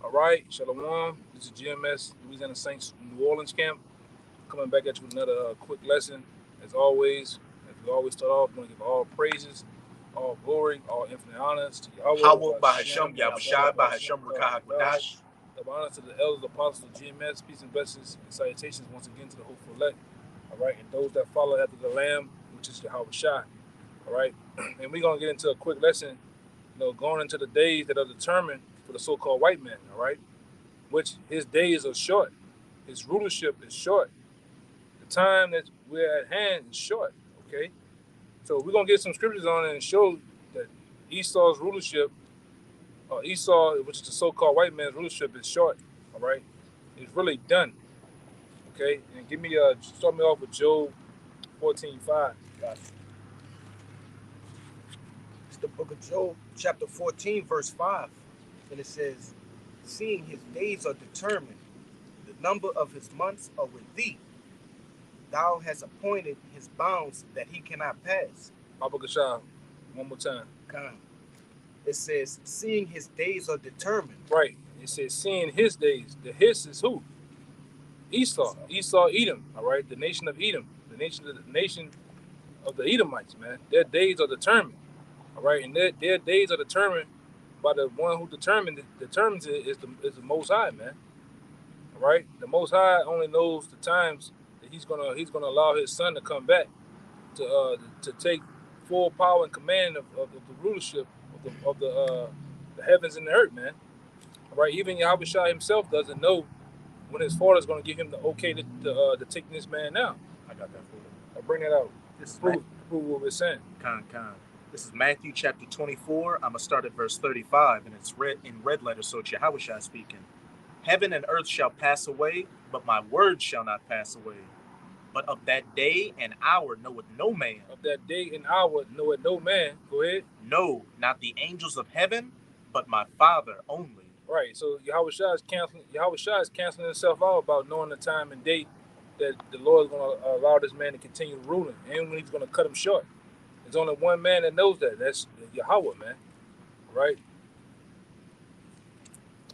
All right, Shalom. This is GMS Louisiana Saints New Orleans camp. Coming back at you with another quick lesson. As always, as we always start off, we want to give all praises, all glory, all infinite honors to Yahweh. Hawwa Bahasham Yahushai Bahasham Rakahakwadash. The honor to the elders, apostles of GMS, peace and blessings and salutations once again to the hopeful elect. All right, and those that follow after the Lamb, which is Yahweh Shai. All right, and we're gonna get into a quick lesson. Going into the days that are determined for the so-called white man. All right, which his days are short, his rulership is short. The time that we're at hand is short. Okay, so we're gonna get some scriptures on it and show that Esau's rulership, or Esau, which is the so-called white man's rulership, is short. All right, it's really done. Okay, and give me start me off with Job 14:5. Gotcha. It's the book of Job, chapter 14, verse 5. And it says, seeing his days are determined, the number of his months are with thee. Thou hast appointed his bounds that he cannot pass. Papa Gashah, one more time. Come. It says, seeing his days are determined. Right. It says, seeing his days. The his is who? Esau, Edom. All right. The nation of Edom. The nation of the Edomites, man. Their days are determined. All right. And their days are determined by the one who determines it is the Most High, man. All right. The Most High only knows the times that he's gonna allow his son to come back to take full power and command of the rulership of the heavens and the earth, man. All right. Even Yahweh Shai himself doesn't know when his father is going to give him the okay to take this man out. I got that for you. I'll bring that out. This is prove what we're saying. Con. This is Matthew chapter 24. I'm going to start at verse 35, and it's in red letters, so it's Yahweh Shai speaking. Heaven and earth shall pass away, but my word shall not pass away. But of that day and hour knoweth no man. Of that day and hour knoweth no man. Go ahead. No, not the angels of heaven, but my Father only. Right. So Yahweh Shai is canceling himself out about knowing the time and date that the Lord is going to allow this man to continue ruling, and when he's going to cut him short. There's only one man that knows that. That's Yahweh, man. Right?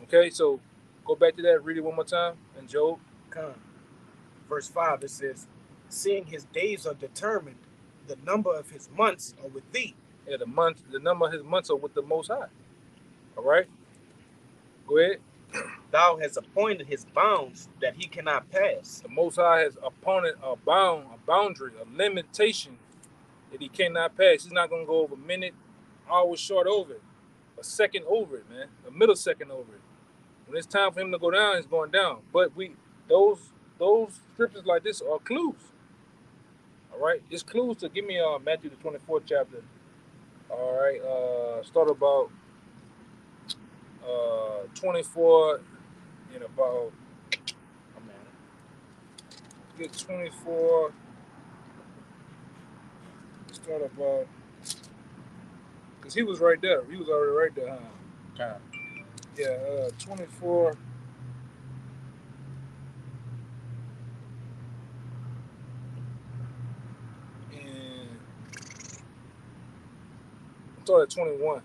Okay, so go back to that. Read it one more time in Job. Come. Verse 5, it says, seeing his days are determined, the number of his months are with thee. Yeah, the number of his months are with the Most High. All right? Go ahead. Thou hast appointed his bounds that he cannot pass. The Most High has appointed a boundary, a limitation that he cannot pass. He's not going to go over a minute, hour short over it, a second over it, man, a middle second over it. When it's time for him to go down, he's going down. But those scriptures like this are clues. All right, it's clues to give me Matthew the 24th chapter. All right, start about 24 and about. Get 24. Start about, because he was right there. He was already right there, huh? Yeah, 24. And start at 21.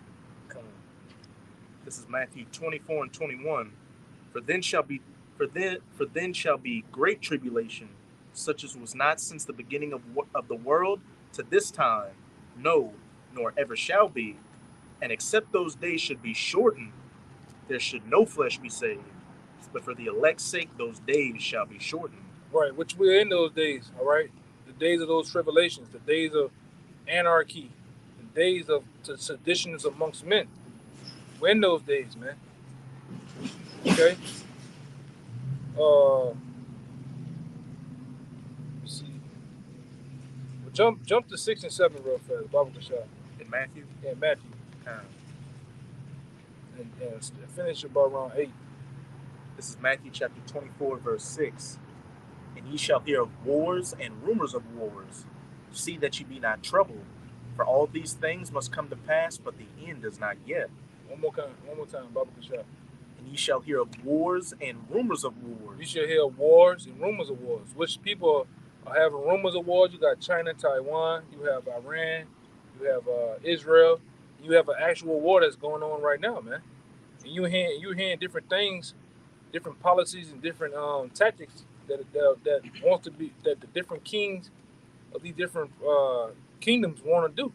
This is Matthew 24 and 21. For then shall be great tribulation, such as was not since the beginning of the world to this time, no, nor ever shall be. And except those days should be shortened, there should no flesh be saved. But for the elect's sake, those days shall be shortened. Right, which we're in those days, all right? The days of those tribulations, the days of anarchy, the days of seditions amongst men. We're in those days, man. Okay? Let's see. Well, jump to 6 and 7 real fast, Bible Kashah. In Matthew? Yeah, Matthew. And finish about around 8. This is Matthew chapter 24, verse 6. And ye shall hear of wars and rumors of wars. See that ye be not troubled, for all these things must come to pass, but the end is not yet. One more time, Bible Kashah. And ye shall hear of wars and rumors of wars. You shall hear of wars and rumors of wars. Which people are having rumors of wars? You got China, Taiwan, you have Iran, you have Israel, you have an actual war that's going on right now, man. and you're hearing different things, different policies, and different tactics that wants to be that the different kings of these different kingdoms want to do.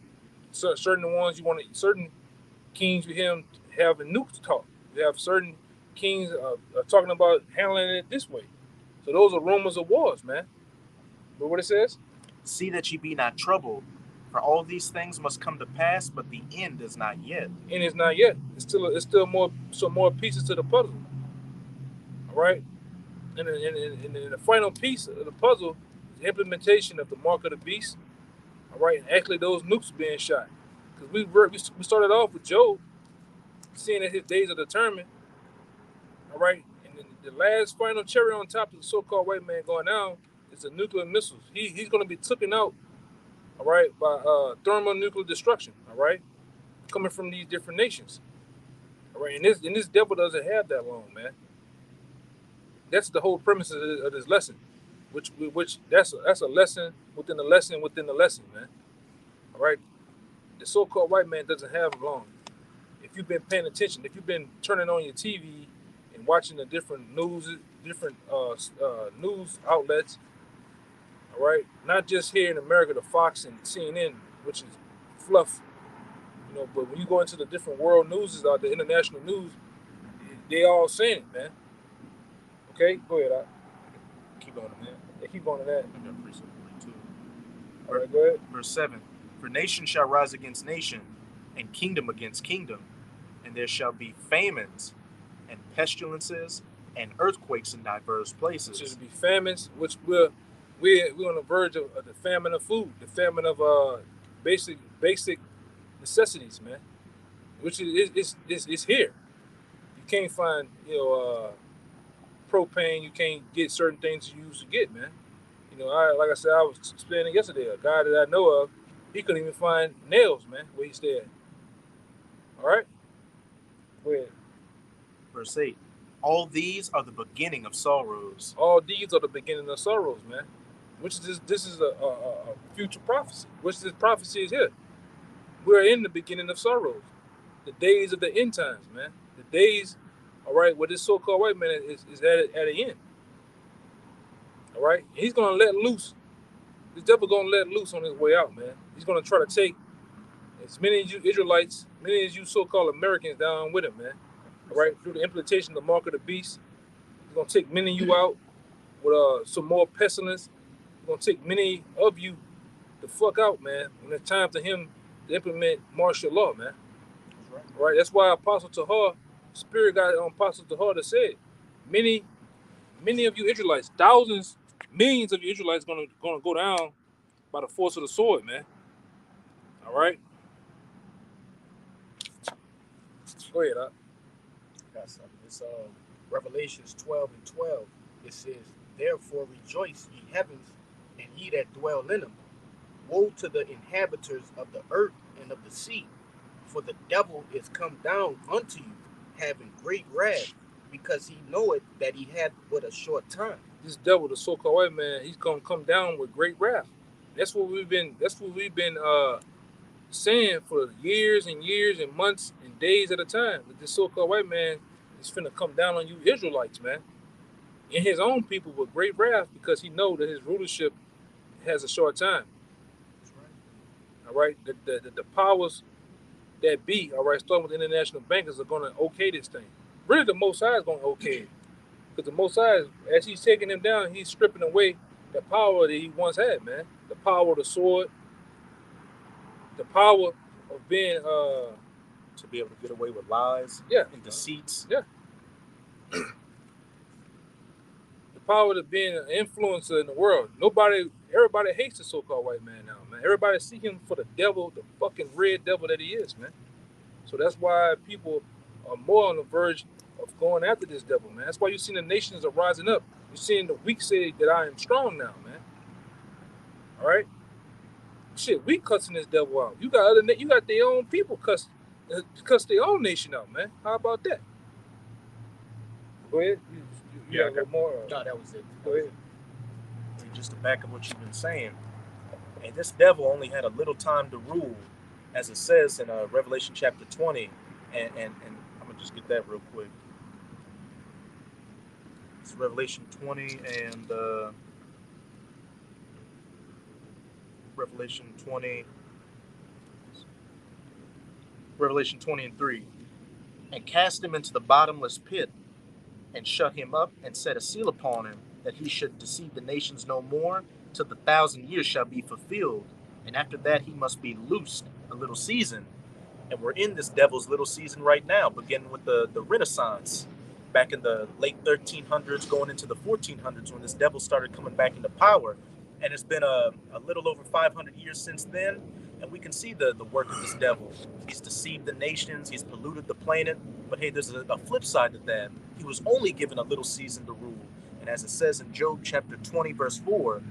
So certain ones you want to certain kings you hear them having nukes talk. You have certain kings talking about handling it this way. So those are rumors of wars, man. But what it says? See that ye be not troubled, for all these things must come to pass, but the end is not yet. And it's not yet. It's still more some more pieces to the puzzle. All right. And the final piece of the puzzle is the implementation of the mark of the beast. All right. And actually those nukes being shot. Because we started off with Job seeing that his days are determined. All right. And then the last final cherry on top of the so-called white man going down is the nuclear missiles. He's going to be taken out. All right, by thermonuclear destruction. All right, coming from these different nations. All right, and this devil doesn't have that long, man. That's the whole premise of this lesson, which that's a lesson within the lesson within the lesson, man. All right, the so-called white man doesn't have long. If you've been paying attention, if you've been turning on your TV and watching the different different news outlets, all right, not just here in America, the Fox and CNN, which is fluff, you know, but when you go into the different world newses out the international news, they all saying it, man. Okay, go ahead. Keep on in that. Yeah, keep on in that. I got precept 42. All right, go ahead. Verse 7. For nation shall rise against nation, and kingdom against kingdom, and there shall be famines, and pestilences, and earthquakes in diverse places. Which is to be famines, which we're on the verge of the famine of food, the famine of basic necessities, man. Which is here. You can't find propane. You can't get certain things you used to get, man. You know, like I said, I was explaining yesterday. A guy that I know of, he couldn't even find nails, man, where he stayed. All right, go ahead. Verse 8. All these are the beginning of sorrows. All these are the beginning of sorrows, man. Which is this is a future prophecy. Which this prophecy is here. We're in the beginning of sorrows. The days of the end times, man. The days, all right, where this so-called white man is at an end. All right? He's going to let loose. This devil going to let loose on his way out, man. He's going to try to take as many of you Israelites, many of you so-called Americans down with him, man. All right? Through the implementation of the mark of the beast. He's going to take many of you out with some more pestilence. He's going to take many of you the fuck out, man, when it's time for him to implement martial law, man. That's right. Right? That's why Apostle Tahar, Spirit got on Apostle Tahar that said, many of you Israelites, thousands, millions of you Israelites gonna go down by the force of the sword, man. All right. Go ahead, Got something. It's Revelations 12:12. It says, "Therefore rejoice, ye heavens, and ye that dwell in them. Woe to the inhabitants of the earth and of the sea, for the devil is come down unto you, having great wrath, because he knoweth that he hath but a short time." This devil, the so-called white man, he's gonna come down with great wrath. That's what we've been saying for years and years and months and days at a time. That this so-called white man is finna come down on you Israelites, man, and his own people with great wrath, because he know that his rulership has a short time. That's right. All right, the powers that be, all right, starting with the international bankers, are gonna okay this thing. Really, the Most High is gonna okay it, because the Most High, as he's taking him down, he's stripping away the power that he once had, man. The power of the sword, the power of being to be able to get away with lies and deceits. Yeah. The power of being an influencer in the world. Everybody hates the so-called white man now, man. Everybody see him for the devil, the fucking red devil that he is, man. So that's why people are more on the verge of going after this devil, man. That's why you're seeing the nations are rising up. You're seeing the weak say that I am strong now, man. All right? Shit, we cussing this devil out. You got their own people cuss their own nation out, man. How about that? Go ahead. You got a little more? No, that was it. Go ahead. Just to back up what you've been saying, and this devil only had a little time to rule, as it says in Revelation chapter 20, and I'm gonna just get that real quick. It's Revelation 20 and Revelation 20, Revelation 20 and 3. And cast him into the bottomless pit, and shut him up, and set a seal upon him, that he should deceive the nations no more, till the 1,000 years shall be fulfilled. And after that he must be loosed a little season. And we're in this devil's little season right now, beginning with the Renaissance, back in the late 1300s, going into the 1400s, when this devil started coming back into power. And it's been a little over 500 years since then, and we can see the work of this devil. He's deceived the nations, he's polluted the planet, but hey, there's a flip side to that. He was only given a little season to rule. And as it says in Job chapter 20, verse 4,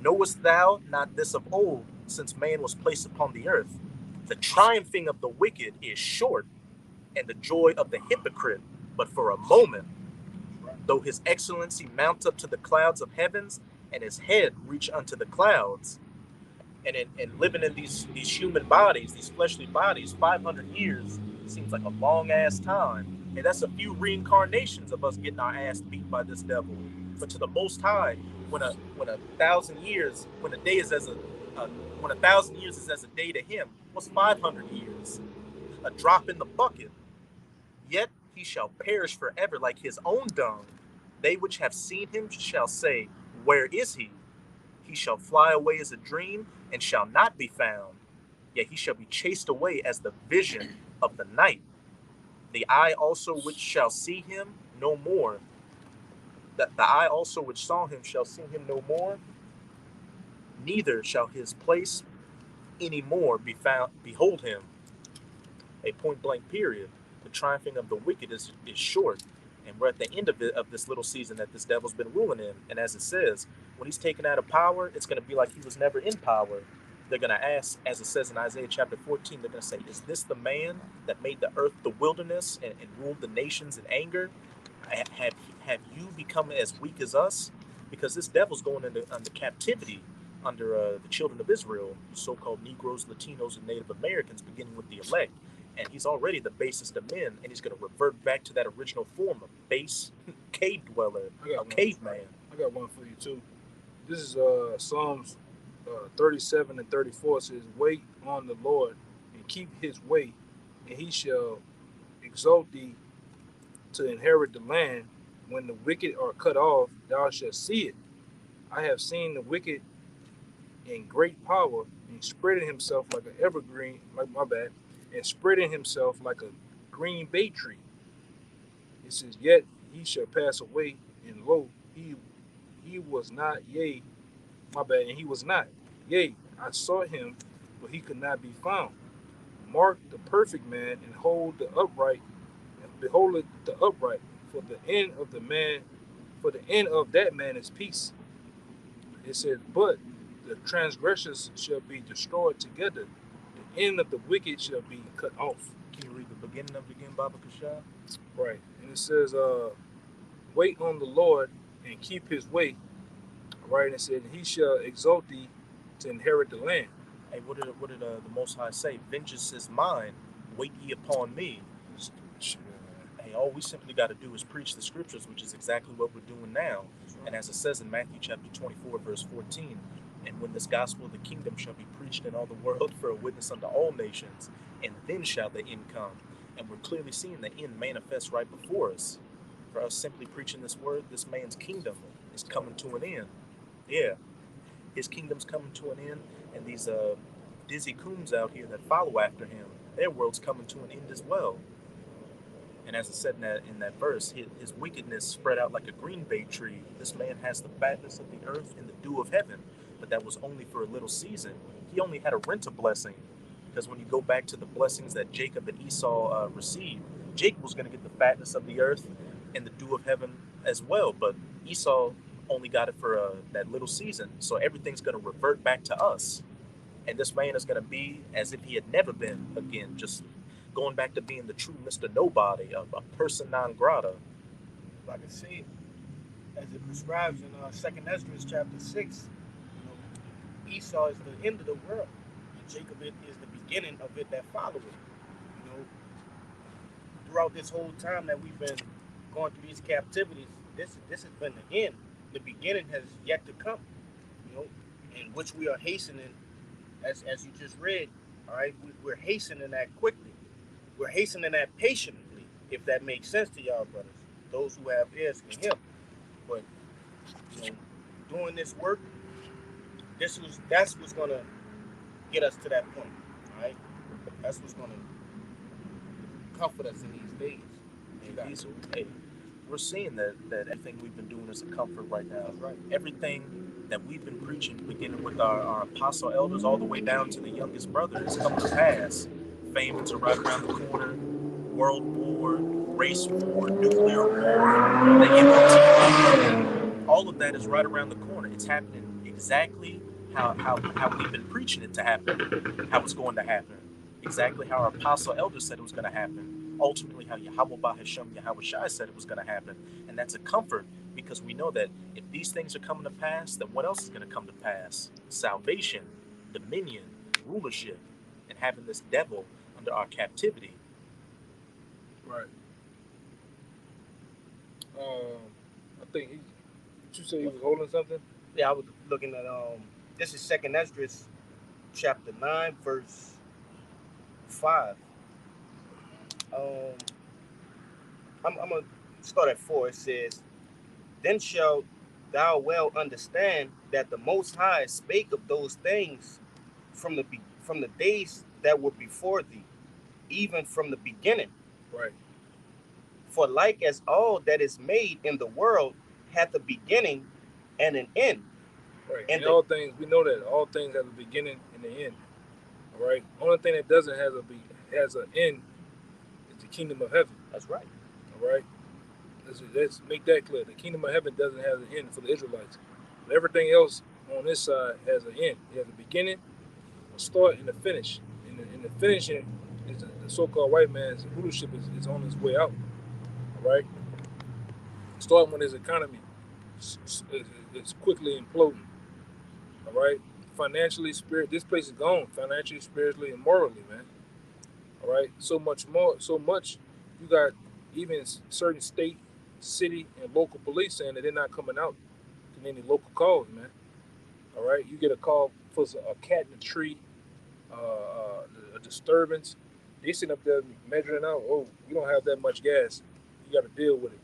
knowest thou not this of old, since man was placed upon the earth? The triumphing of the wicked is short, and the joy of the hypocrite but for a moment. Though his excellency mount up to the clouds of heavens, and his head reach unto the clouds. And living in these human bodies, these fleshly bodies, 500 years seems like a long ass time. And that's a few reincarnations of us getting our ass beat by this devil. But to the Most High, when a 1,000 years, when a day is as when 1,000 years is as a day to him, what's 500 years? A drop in the bucket. Yet he shall perish forever like his own dung. They which have seen him shall say, where is he? He shall fly away as a dream, and shall not be found. Yet he shall be chased away as the vision of the night. The eye also which shall see him no more. The eye also which saw him shall see him no more. Neither shall his place any more be found. Behold him. A point blank period. The triumphing of the wicked is short. And we're at the end of this little season that this devil's been ruling in. And as it says, when he's taken out of power, it's going to be like he was never in power. They're going to ask, as it says in Isaiah chapter 14, they're going to say, is this the man that made the earth the wilderness and ruled the nations in anger? Have you become as weak as us? Because this devil's going under captivity under the children of Israel, so-called Negroes, Latinos, and Native Americans, beginning with the elect. And he's already the basest of men, and he's going to revert back to that original form of base cave dweller, a caveman. I got one for you too. This is Psalms 37 and 34. It says, wait on the Lord and keep his way, and he shall exalt thee to inherit the land. When the wicked are cut off, thou shalt see it. I have seen the wicked in great power, and spreading himself like an evergreen, and spreading himself like a green bay tree. It says, yet he shall pass away, and lo, he was not, and he was not. Yea, I sought him, but he could not be found. Mark the perfect man, and hold the upright, and behold the upright, for the end of that man is peace. It says, but the transgressors shall be destroyed together. The end of the wicked shall be cut off. Can you read the beginning of it again, Baba Kashab? Right. And it says, wait on the Lord and keep his way. Right. And it said, he shall exalt thee to inherit the land. Hey, what did the Most High say? Vengeance is mine. Wait ye upon me. Hey, all we simply got to do is preach the scriptures, which is exactly what we're doing now. And as it says in Matthew chapter 24, verse 14, and when this gospel of the kingdom shall be preached in all the world for a witness unto all nations, and then shall the end come. And we're clearly seeing the end manifest right before us. For us simply preaching this word, this man's kingdom is coming to an end. Yeah, his kingdom's coming to an end, and these dizzy coons out here that follow after him, their world's coming to an end as well. And as it said in that verse, his wickedness spread out like a green bay tree. This man has the fatness of the earth and the dew of heaven, but that was only for a little season. He only had a rental blessing, because when you go back to the blessings that Jacob and Esau received, Jacob was going to get the fatness of the earth and the dew of heaven as well, but Esau only got it for that little season. So everything's going to revert back to us, and this man is going to be as if he had never been again, just going back to being the true Mr. Nobody, a person non grata. Like I said, as it prescribes in 2nd Ezra chapter 6, Esau is the end of the world, and Jacob is the beginning of it that follows it. throughout this whole time that we've been going through these captivities, this has been the end. The beginning has yet to come, you know, in which we are hastening, as you just read. All right, we're hastening that quickly. We're hastening that patiently, if that makes sense to y'all, brothers. Those who have ears can hear. But you know, doing this work, that's what's gonna get us to that point. All right, that's what's gonna comfort us in these days. Hey, Diesel, hey, we're seeing that everything we've been doing is a comfort right now. That's right. Everything that we've been preaching, beginning with our apostle elders all the way down to the youngest brother, is coming to pass. Famines are right around the corner. World war, race war, nuclear war, the MLT, all of that is right around the corner. It's happening exactly how we've been preaching it to happen, how it's going to happen. Exactly how our apostle elders said it was going to happen. Ultimately, how Yahweh Hashem Yahweh Shai said it was going to happen. And that's a comfort because we know that if these things are coming to pass, then what else is going to come to pass? Salvation, dominion, rulership, and having this devil under our captivity. Right. I think you said he was holding something. Yeah, I was looking at this is Second Esdras, chapter 9, verse 5. I'm gonna start at 4. It says, "Then shalt thou well understand that the Most High spake of those things from the days that were before thee, even from the beginning. Right. For like as all that is made in the world hath a beginning and an end." Right. And all things, we know that all things have a beginning and an end. All right. Only thing that doesn't has an end is the kingdom of heaven. That's right. All right. Let's make that clear. The kingdom of heaven doesn't have an end for the Israelites. But everything else on this side has an end. It has a beginning, a start, and a finish. And the finishing is the so-called white man's rulership is on his way out. All right. Starting when his economy is quickly imploding. All right. Financially, this place is gone. Financially, spiritually, and morally, man. All right. So much more. So much. You got even certain state, city, and local police saying that they're not coming out to any local calls, man. All right. You get a call for a cat in a tree, a disturbance. They sitting up there measuring out. Oh, we don't have that much gas. You got to deal with it.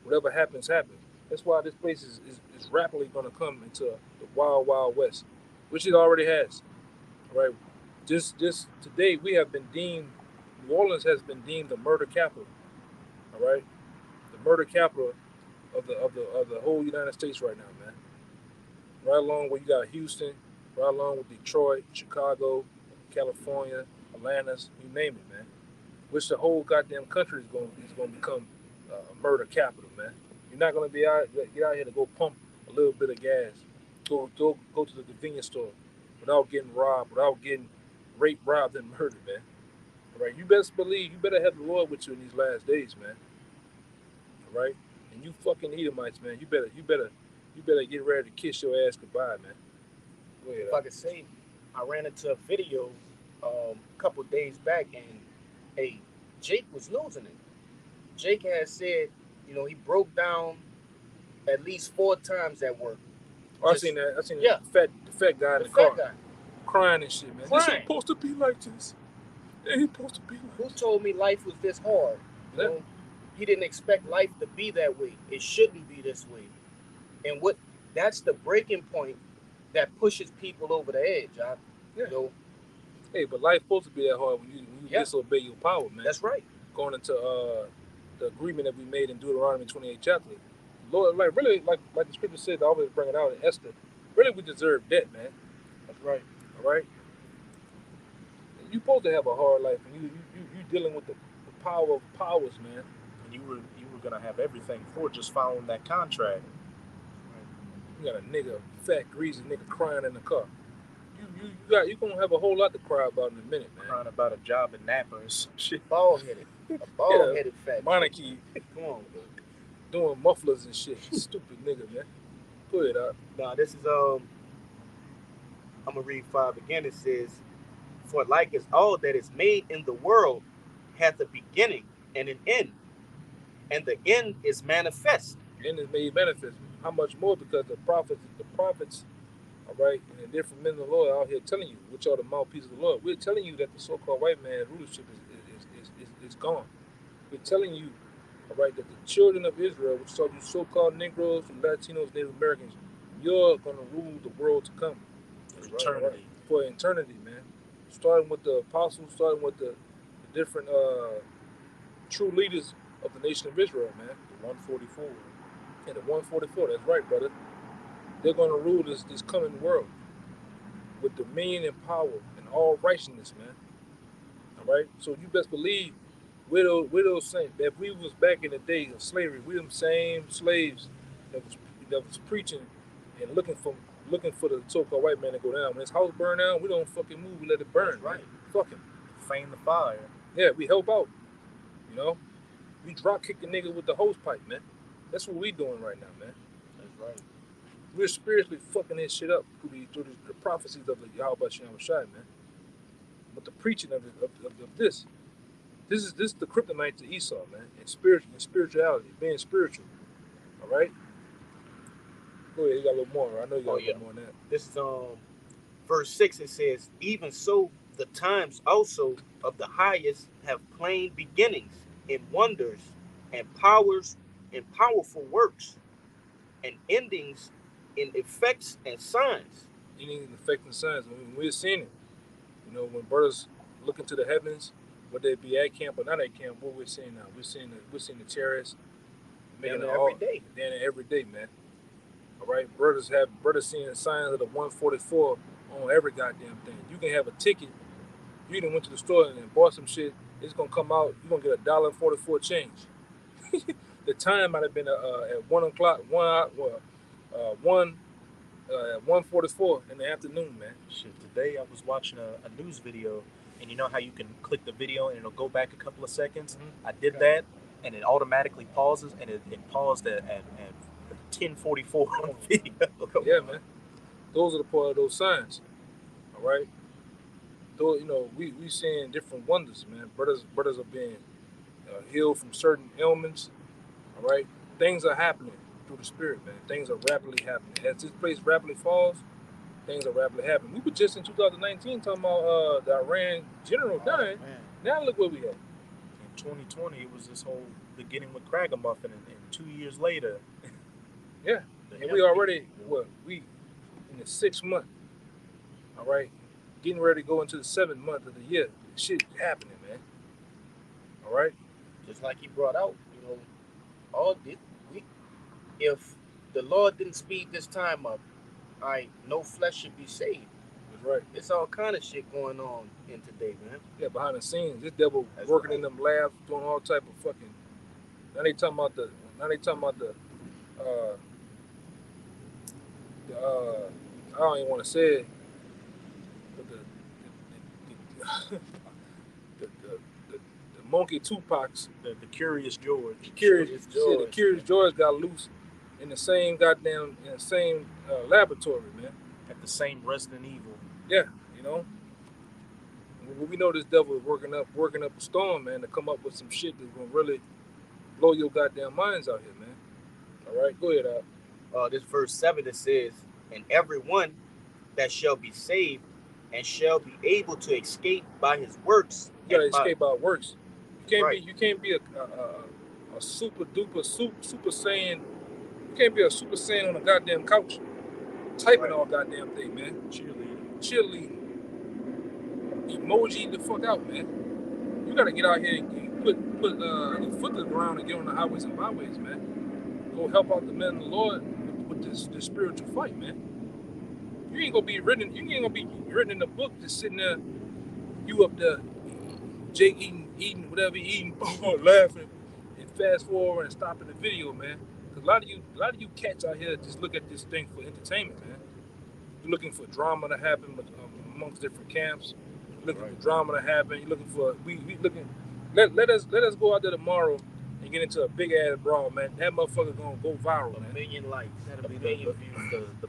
Whatever happens, happens. That's why this place is rapidly going to come into the wild, wild west, which it already has. All right. Just today, we have been deemed. New Orleans has been deemed the murder capital. All right, the murder capital of the whole United States right now, man. Right along where you got Houston, right along with Detroit, Chicago, California, Atlantis, you name it, man. Which the whole goddamn country is going to become a murder capital, man. You're not going to get out here to go pump a little bit of gas, go to the convenience store without getting robbed, without getting raped, robbed, and murdered, man. All right, you best believe, you better have the Lord with you in these last days, man. All right, and you fucking Edomites, man, you better get ready to kiss your ass goodbye, man. Go ahead. If I could say, I ran into a video a couple days back, and hey, Jake was losing it. Jake has said, he broke down at least 4 times at work. I seen that. Yeah. The fat guy in the car. Guy. Crying and shit, man. This ain't supposed to be like this. It ain't supposed to be like this. Who told me life was this hard? He didn't expect life to be that way. It shouldn't be this way. And that's the breaking point that pushes people over the edge. Yeah. Hey, but life supposed to be that hard when you disobey your power, man. That's right. Going into the agreement that we made in Deuteronomy 28 chapter. Lord, like the scripture said, I always bring it out in Esther. Really, we deserve debt, man. That's right. All right. You supposed to have a hard life, and you dealing with the power of powers, man. And you were gonna have everything for just following that contract. You got a fat, greasy nigga crying in the car. You gonna have a whole lot to cry about in a minute, man. Crying about a job in Napa and some shit. Bald-headed. A bald-headed fat. Monarchy. Come on, man. Doing mufflers and shit. Stupid nigga, man. Go ahead, Doc. Nah, this is I'm gonna read 5 again. It says, "For like as all that is made in the world hath a beginning and an end, and the end is manifest. And it's made manifest. How much more? Because the prophets, all right, and the different men of the Lord out here telling you, which are the mouthpieces of the Lord. We're telling you that the so-called white man rulership is gone. We're telling you, all right, that the children of Israel, which are you so-called Negroes, you Latinos, Native Americans, you're going to rule the world to come. For Right, right. eternity. For eternity, man. Starting with the apostles, starting with the different true leaders of the nation of Israel, man. The 144. And the 144, that's right, brother. They're going to rule this coming world with dominion and power and all righteousness, man. All right? So you best believe we're those same. If we was back in the days of slavery, we them same slaves that was preaching and looking for the so-called white man to go down. When his house burned down, we don't fucking move. We let it burn. That's right. Man. Fuck him. Feign the fire. Yeah, we help out. You know, we drop kick the nigga with the hose pipe, man. That's what we doing right now, man. That's right. We're spiritually fucking this shit up through the prophecies of the Yahweh Shem Shai, man. But the preaching of this. This is the kryptonite to Esau, man. And spirituality, being spiritual. All right. Go ahead, you got a little more. I know you got a little more than that. This is verse 6. It says, "Even so, the times also of the highest have plain beginnings in wonders and powers and powerful works, and endings in effects and signs." Endings and effects and signs. I mean, we're seeing it. You know, when brothers look into the heavens, whether it be at camp or not at camp, what we're seeing now, we're seeing the chariots making it every day. Every day, man. All right, brothers seeing signs of the 144 on every goddamn thing. You can have a ticket. You even went to the store and bought some shit. It's gonna come out. You're gonna get $1.44 change. The time might have been at 1 o'clock, at 1:44 in the afternoon, man. Shit, today I was watching a news video, and you know how you can click the video and it'll go back a couple of seconds? Mm-hmm. I did that, and it automatically pauses, and it paused at 10:44 on the video. Yeah, man. Those are the part of those signs. All right. Though, you know, we seeing different wonders, man. Brothers are being healed from certain ailments. All right. Things are happening through the spirit, man. Things are rapidly happening. As this place rapidly falls, things are rapidly happening. We were just in 2019 talking about the Iran general dying. Man. Now look where we at. In 2020, it was this whole beginning with Kragamuffin, and 2 years later. Yeah. And we already, we in the 6th month. All right. Getting ready to go into the 7th month of the year. Shit happening, man. All right. Just like he brought out, you know, if the Lord didn't speed this time up, all right, no flesh should be saved. That's right. It's all kind of shit going on in today, man. Yeah, behind the scenes, this devil working in them labs, doing all type of fucking. Now they talking about the I don't even want to say it, but the monkey Tupac's, the Curious George. the Curious George got loose in the same laboratory, man. At the same Resident Evil. Yeah, you know. We know this devil is working up a storm, man, to come up with some shit that's gonna really blow your goddamn minds out here, man. All right, go ahead, Al. This verse 7, it says, "And everyone that shall be saved and shall be able to escape by his works." You gotta escape by works. You can't be a super duper super saiyan. You can't be a super saiyan on a goddamn couch typing all goddamn thing, man. Cheerleading. Emoji the fuck out, man. You gotta get out here and put a foot to the ground and get on the highways and byways, man. Go help out the men of the Lord with this spiritual fight, man. You ain't gonna be written in the book just sitting there, you up there, Jake eating whatever he eating, laughing, and fast forward and stopping the video, man. Cause a lot of you cats out here just look at this thing for entertainment, man. You're looking for drama to happen amongst different camps. You're looking for drama to happen. You're looking for we looking. Let us go out there tomorrow and get into a big ass brawl, man. That motherfucker gonna go viral, man. 1 million likes. That'll be the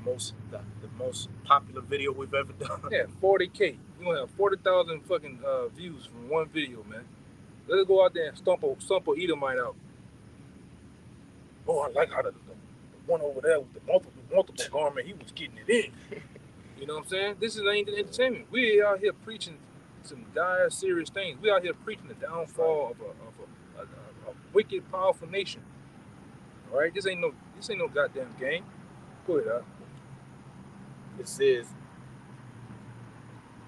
most popular video we've ever done. Yeah, 40K. You gonna have 40,000 fucking views from one video, man. Let us go out there and stump a Edomite out. Oh, I like how the one over there with the multiple garment, he was getting it in. You know what I'm saying? This is ain't entertainment. We out here preaching some dire, serious things. We out here preaching the downfall of a wicked, powerful nation. All right, this ain't no goddamn game. Go ahead, It says,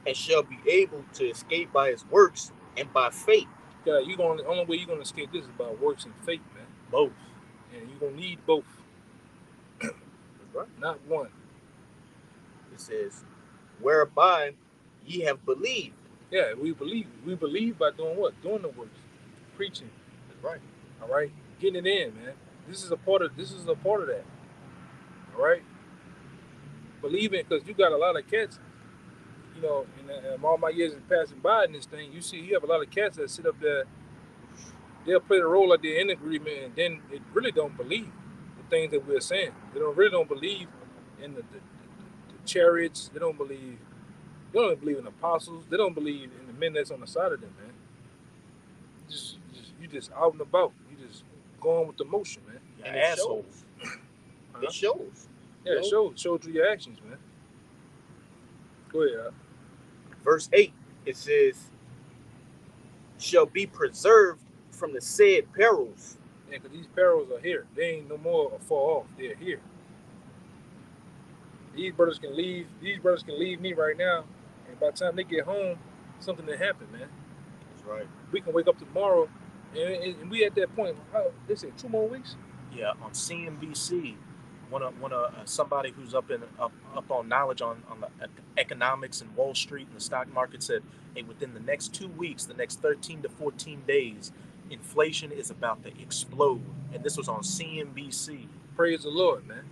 and shall be able to escape by his works and by faith. Yeah, only way you're gonna escape this is by works and faith, man. Both. And you're gonna need both, That's right. not one. It says, whereby ye have believed. Yeah, we believe. We believe by doing what? Doing the works, preaching. That's right. All right, getting it in, man. This is a part of that. All right, believing because you got a lot of cats. You know, in all my years of passing by in this thing, you have a lot of cats that sit up there. They'll play the role like they're in agreement, and then they really don't believe the things that we're saying. They don't believe in the chariots. They don't even believe in apostles. They don't believe in the men that's on the side of them, man. You just out and about. You just going with the motion, man. And it shows. It shows. Yeah, it shows through your actions, man. Go ahead. Verse 8, it says, shall be preserved from the said perils. Yeah, because these perils are here. They ain't no more far off. They're here. These brothers can leave me right now, and by the time they get home, something will happen, man. That's right. We can wake up tomorrow, and we at that point. They say 2 more weeks. Yeah, on CNBC, somebody who's up on knowledge on the economics and Wall Street and the stock market said, hey, within the next 2 weeks, the next 13 to 14 days, inflation is about to explode. And this was on CNBC. Praise the Lord, man.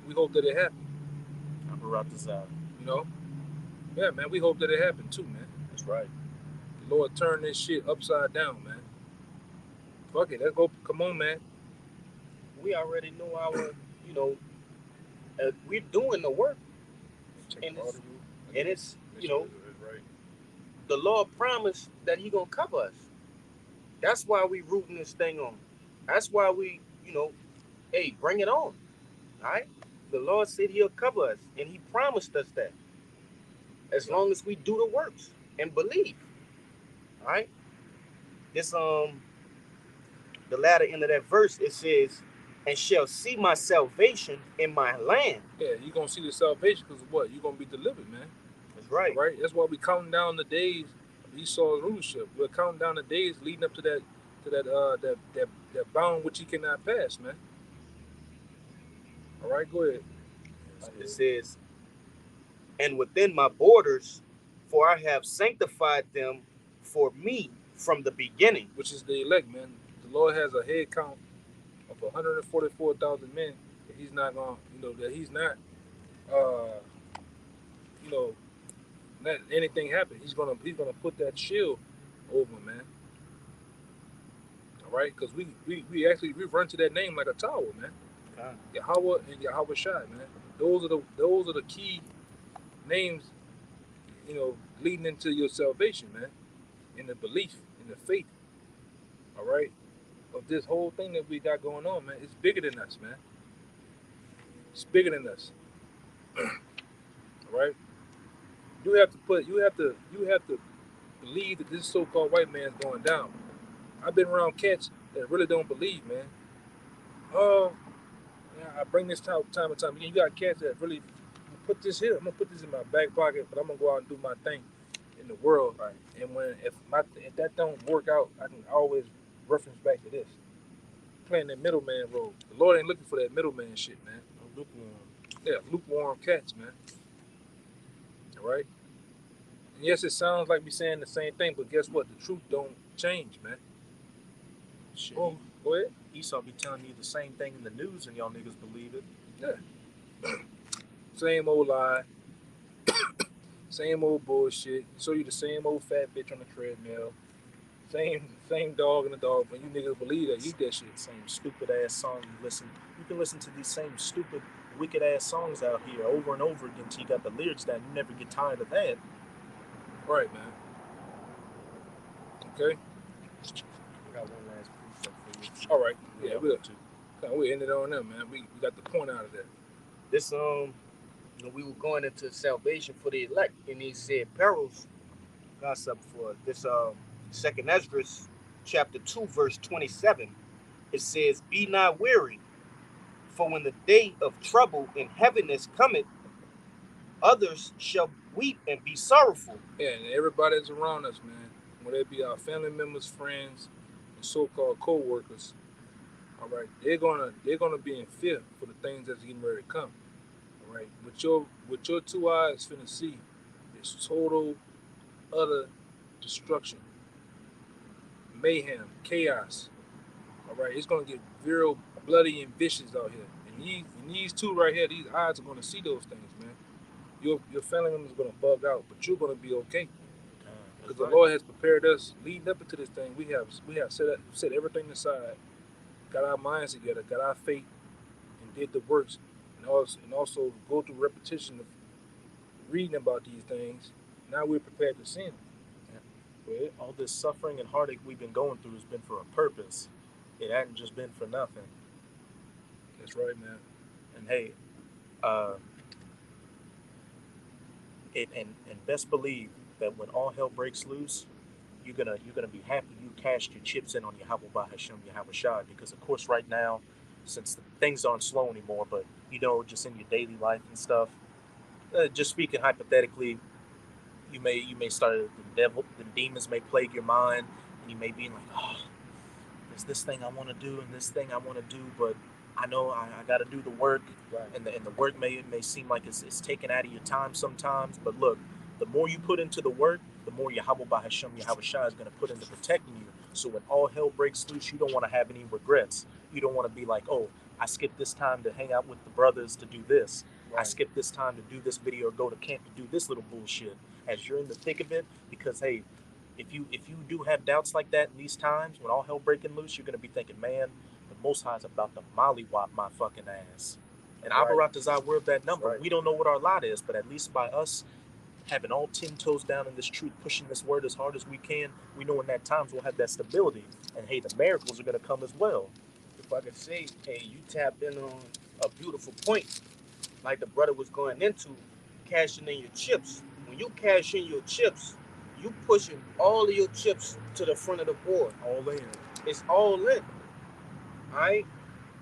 We hope that it happens. I'm gonna write this out. You know? Yeah, man, we hope that it happens too, man. That's right. The Lord turn this shit upside down, man. Fuck it, let's go. Come on, man. We already know our, we're doing the work. And it's the Lord promised that He gonna cover us. That's why we rooting this thing on. That's why we, hey, bring it on. All right? The Lord said He'll cover us, and He promised us that. As long as we do the works and believe. All right? This the latter end of that verse, it says, and shall see my salvation in my land. Yeah, you're gonna see the salvation because of what? You're gonna be delivered, man. That's right. Right? That's why we counting down the days of Esau's rulership. We're counting down the days leading up to that bound which he cannot pass, man. All right, go ahead. It says, and within my borders, for I have sanctified them for me from the beginning. Which is the elect, man. The Lord has a head count of 144,000 men that He's not going, that He's not, let anything happen. He's gonna put that shield over, man. All right, because we actually run to that name like a tower, man. God. Yahweh and Yahweh Shai, man. Those are the key names, leading into your salvation, man. In the belief, in the faith. All right, of this whole thing that we got going on, man. It's bigger than us, man. It's bigger than us. All right. You have to believe that this so-called white man's going down. I've been around cats that really don't believe, man. Oh, yeah, I bring this time and time again. You got cats that really put this here. I'm gonna put this in my back pocket, but I'm gonna go out and do my thing in the world. Right. And if that don't work out, I can always reference back to this. Playing that middleman role. The Lord ain't looking for that middleman shit, man. Lukewarm cats, man. All right. And yes, it sounds like we saying the same thing, but guess what? The truth don't change, man. Shit. Go ahead. Esau be telling you the same thing in the news, and y'all niggas believe it. Yeah. Same old lie. Same old bullshit. Show you the same old fat bitch on the treadmill. Same dog in the dog. When you niggas believe that, eat that shit. Same stupid ass song you listen. You can listen to these same stupid, wicked ass songs out here over and over again until you got the lyrics down. You never get tired of that. Right, man. Okay. I got one last precept for you. All right. Yeah, Yeah, we ended on them, man. We got the point out of that. This we were going into salvation for the elect, and he said perils. Got something for this second Ezra, chapter 2, verse 27. It says, "Be not weary, for when the day of trouble and heaviness cometh, others shall weep and be sorrowful." Yeah, and everybody that's around us, man, whether it be our family members, friends, and so-called co-workers, all right, they're gonna be in fear for the things that's getting ready to come. All right, with your two eyes finna see is total, utter destruction, mayhem, chaos. All right, it's gonna get real bloody and vicious out here. And these two right here, these eyes are gonna see those things, man. Your family members are gonna bug out, but you're gonna be okay because the Lord has prepared us leading up into this thing. We have set everything aside, got our minds together, got our faith, and did the works, and also go through repetition of reading about these things. Now we're prepared to sin. Well, all this suffering and heartache we've been going through has been for a purpose. It hadn't just been for nothing. That's right, man. And hey, uh, and best believe that when all hell breaks loose, you're gonna be happy you cashed your chips in on Yahweh Hashem Yahweh Shai, because of course right now, since things aren't slow anymore, but just in your daily life and stuff, just speaking hypothetically, you may start the demons may plague your mind, and you may be like, oh, there's this thing I want to do and this thing I want to do, but I know I got to do the work, Right. and the work may seem like it's taken out of your time sometimes. But look, the more you put into the work, the more Yahweh by Hashem Yahweh Shai is going to put into protecting you. So when all hell breaks loose, you don't want to have any regrets. You don't want to be like, oh, I skipped this time to hang out with the brothers to do this. I Right. skipped this time to do this video or go to camp to do this little bullshit. As you're in the thick of it, because hey, if you do have doubts like that in these times when all hell breaking loose, you're gonna be thinking, man, the Most High is about to mollywop my fucking ass. And Right. Abarat is our word that number. Right. We don't know what our lot is, but at least by us having all 10 toes down in this truth, pushing this word as hard as we can, we know in that times we'll have that stability. And hey, the miracles are gonna come as well. If I could say, hey, you tapped in on a beautiful point, like the brother was going into, cashing in your chips. When you cash in your chips, you pushing all of your chips to the front of the board. All in. It's all in. All right.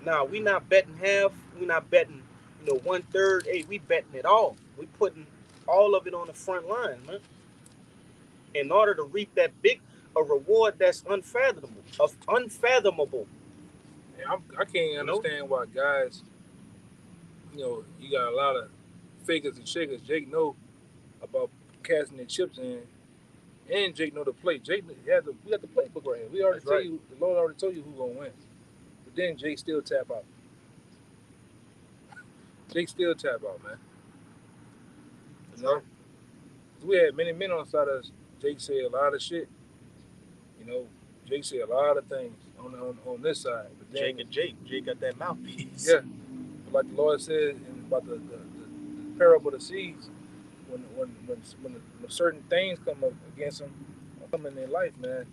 Now we not betting half. We not betting, 1/3. Hey, we betting it all. We putting all of it on the front line, man. In order to reap that big a reward that's unfathomable. Yeah, I can't You know? understand why guys, you got a lot of fakers and shakers. Jake know about casting their chips in, and Jake know the play. We got the playbook right here. We already That's tell right. you, the Lord already told you who's gonna win. But then Jake still tap out. Jake still tap out, man. You know, 'cause we had many men on the side of us. Jake said a lot of shit. You know, Jake said a lot of things on this side. But then, Jake got that mouthpiece. yeah, like the Lord said about the parable of the seeds, when certain things come up against them, or come in their life, man,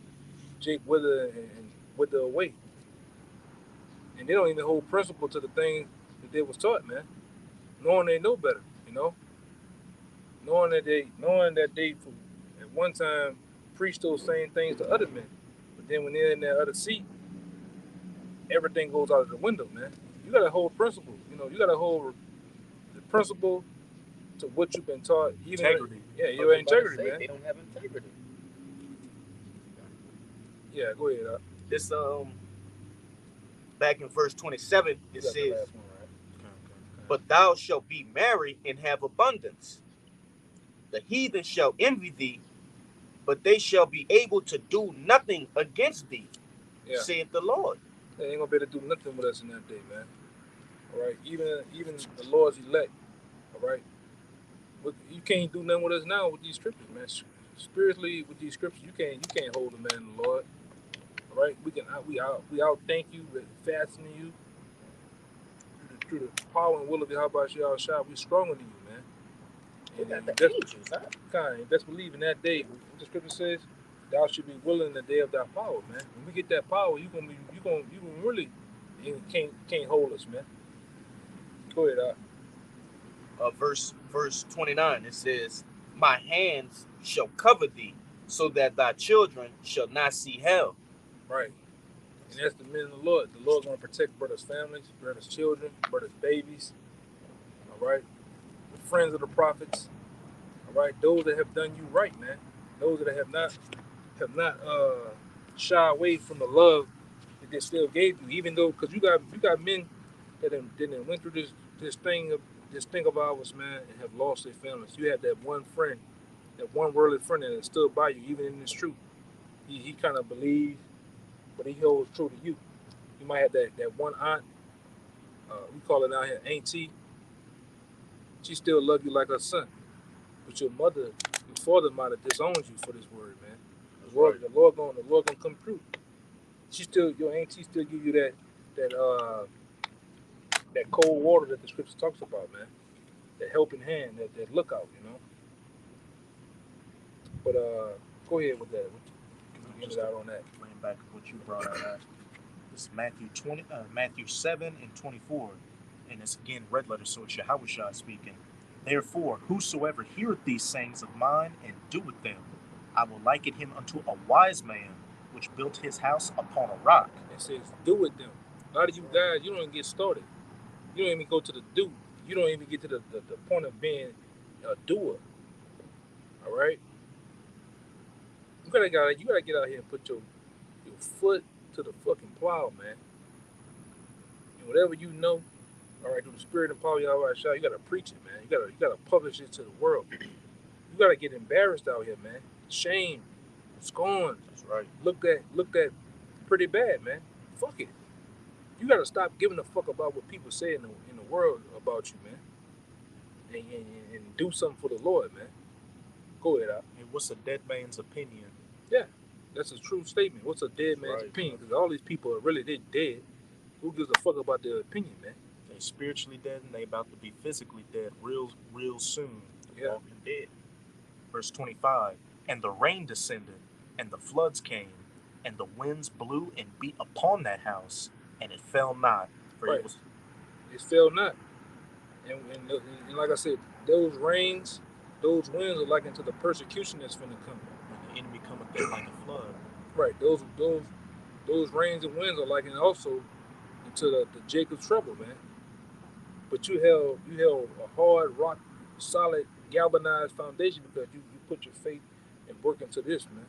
Jake and wither away, and they don't even hold principle to the things that they was taught, man, knowing they know better, knowing that they at one time preached those same things to other men, but then when they're in that other seat, everything goes out of the window, man. You gotta hold principle, you gotta hold the principle to what you've been taught. Integrity. Yeah, your integrity, man. They don't have integrity. Yeah, go ahead. This back in verse 27, it You got the says, last one, right? "But thou shalt be merry and have abundance. The heathen shall envy thee, but they shall be able to do nothing against thee, Yeah, saith the Lord." they ain't gonna be able to do nothing with us in that day, man. All right, even the Lord's elect. All right, but you can't do nothing with us now with these scriptures, man. Spiritually, with these scriptures, you can't hold the man in the Lord. All right, we outthink you, we're fastening you through the power and will of Yahweh Shah. We're stronger than you, man. They got And the that's angels, huh? kind. Best believe in that day. What the scripture says, Thou should be willing the day of thy power, man. When we get that power, you gonna really you can't hold us, man. Go ahead, Verse 29, it says, my hands shall cover thee, so that thy children shall not see hell. right. And that's the men of the Lord. The Lord's gonna protect brothers' families, brothers' children, brothers' babies. All right. The friends of the prophets. All right. Those that have done you right, man. Those that have not shy away from the love that they still gave you, even though because you got men that went through this thing of ours, man, and have lost their families. You had that one friend, that one worldly friend that stood by you, even in this truth. He kind of believed, but he holds true to you. You might have that one aunt, we call it out here auntie. She still love you like her son, but your father might have disowned you for this word, man. That's right. The Lord gonna come through. She still, your auntie still give you that that cold water that the scripture talks about, man. That helping hand, that lookout, you know. But go ahead with that. Get Just it out on that. laying back what you brought out. This is Matthew 7:24, and it's again red letter, so it's Yahushua speaking. Therefore, whosoever heareth these sayings of mine and doeth them, I will liken him unto a wise man which built his house upon a rock. It says, do with them. A lot of you guys, you don't even get started. You don't even go to the do. You don't even get to the point of being a doer. All right? You gotta get out here and put your foot to the fucking plow, man. And whatever you know, all right, through the spirit and power of Yahweh Shah, you gotta preach it, man. You gotta publish it to the world. You gotta get embarrassed out here, man. Shame, scorn, That's right. looked at pretty bad, man. Fuck it. You gotta stop giving a fuck about what people say in the world about you, man. And do something for the Lord, man. Go ahead, out. And what's a dead man's opinion? Yeah, that's a true statement. What's a dead man's right. opinion? Because all these people are really they dead. Who gives a fuck about their opinion, man? They spiritually dead and they about to be physically dead real soon. Yeah. Walking dead. Verse 25, and the rain descended, and the floods came, and the winds blew and beat upon that house, and it fell not, for Right. It fell not. And like I said, those rains, those winds are like into the persecution that's finna come. when the enemy cometh in like a flood. Right. Those rains and winds are like also into the Jacob's trouble, man. But you held a hard, rock, solid, galvanized foundation because you put your faith and work into this, man.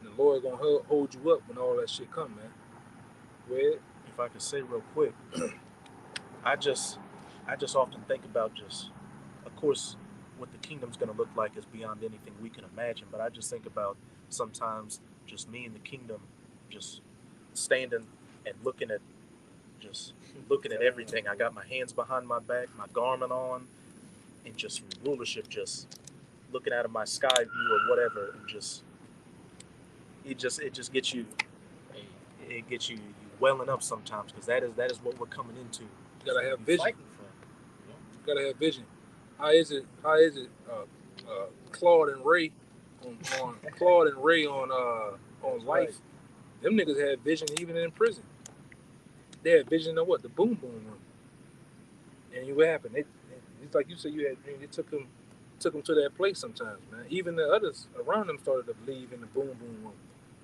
And the Lord gonna hold you up when all that shit come, man. Go ahead. If I could say real quick, I just often think about just, of course, what the kingdom's going to look like is beyond anything we can imagine. But I just think about sometimes just me in the kingdom, just standing and looking at everything. I got my hands behind my back, my garment on, and just rulership, just looking out of my sky view or whatever, and it just gets you, it gets you welling up sometimes, because that is what we're coming into. You gotta have vision. Fighting for. You gotta have vision. How is it? Claude and Ray on Claude and Ray on Life? Them niggas had vision even in prison. They had vision of what? The boom boom room. And what happened? It's like you said. It took them to that place sometimes, man. Even the others around them started to believe in the boom boom room.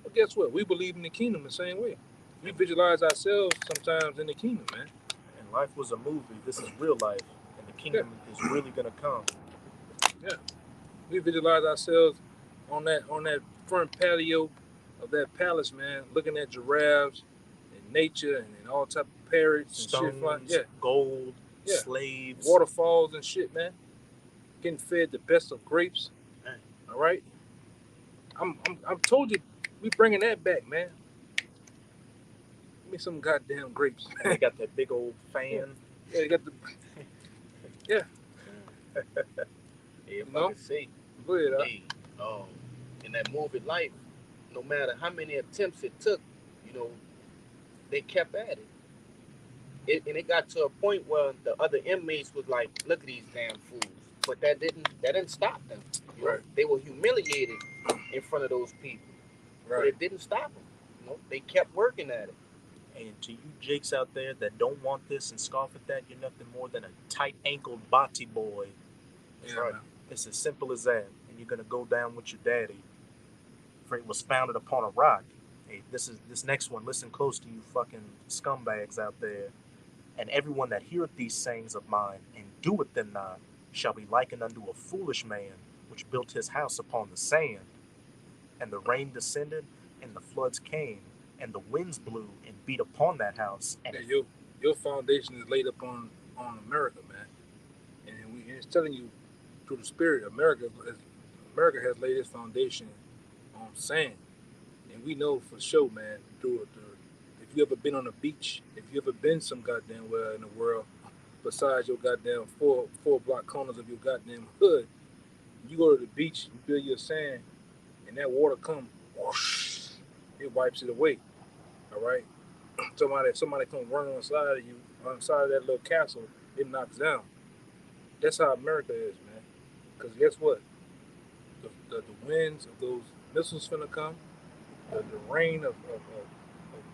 But guess what? We believe in the kingdom the same way. We visualize ourselves sometimes in the kingdom, man. And life was a movie. This is real life, and the kingdom is really gonna come. Yeah, we visualize ourselves on that front patio of that palace, man, looking at giraffes and nature and all type of parrots and shit flying. Stones, Yeah, gold, Yeah. slaves. waterfalls and shit, man. Getting fed the best of grapes. Man. All right, I'm told you, we bringing that back, man. Give me some goddamn grapes. And they got that big old fan. Yeah, they got the. Yeah. If No? I could say, Go ahead. hey, in that movie Life, no matter how many attempts it took, they kept at it. And it got to a point where the other inmates was like, "Look at these damn fools," but that didn't stop them. Right. They were humiliated in front of those people. but it didn't stop them. You know, they kept working at it. And to you jakes out there that don't want this and scoff at that, you're nothing more than a tight-ankled bati boy. That's Yeah, right. man. It's as simple as that. And you're gonna go down with your daddy. For it was founded upon a rock. Hey, this next one. Listen close to you fucking scumbags out there. And everyone that heareth these sayings of mine and doeth them not shall be likened unto a foolish man which built his house upon the sand. And the rain descended, and the floods came, and the winds blew and beat upon that house. And Yeah, your foundation is laid upon America, man. And it's telling you through the Spirit, America has laid its foundation on sand, and we know for sure, man. If you ever been on a beach, if you ever been some goddamn where in the world, besides your goddamn four block corners of your goddamn hood, you go to the beach, you build your sand, and that water come, whoosh, it wipes it away. All right, somebody comes running on the side of you, on the side of that little castle, it knocks down. That's how America is, man. Because guess what? The winds of those missiles finna come. The rain of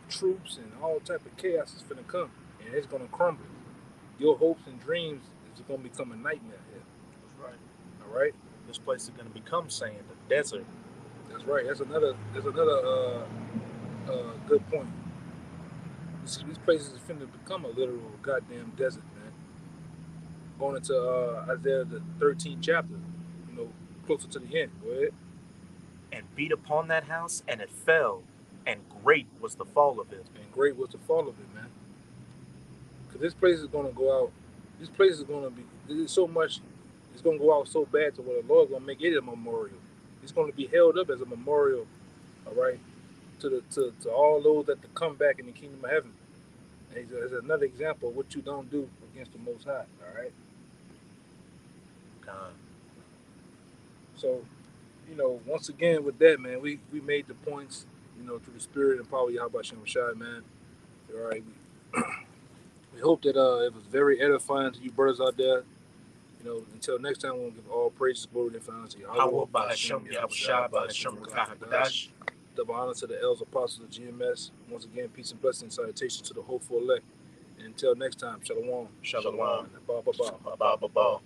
troops and all type of chaos is finna come, and it's gonna crumble. Your hopes and dreams is gonna become a nightmare here. that's right. All right. This place is gonna become sand, a desert. That's right. That's another good point. These places is finna become a literal goddamn desert, man. Going into Isaiah the 13th chapter, closer to the end. Go ahead. And beat upon that house, and it fell, and great was the fall of it. And great was the fall of it, man. Because this place is gonna go out. This place is gonna be. There's so much. It's gonna go out so bad to where the Lord's gonna make it a memorial. It's gonna be held up as a memorial. All right. To all those that to come back in the kingdom of heaven. And it's another example of what you don't do against the Most High. All right. God. So, once again with that, man, we made the points, through the spirit and power of Yahweh Shem Rashad, man. All right. We hope that it was very edifying to you brothers out there. Until next time, we'll give all praises, glory, and honor to Yahweh Yahweh, Bahashem Yahushua Bahashem Rakahadash. double honor to the elders, apostles of GMS. Once again, peace and blessings, salutations to the hopeful elect. And until next time, shalom. Shalom. Ba, ba, ba. Ba ba ba ba.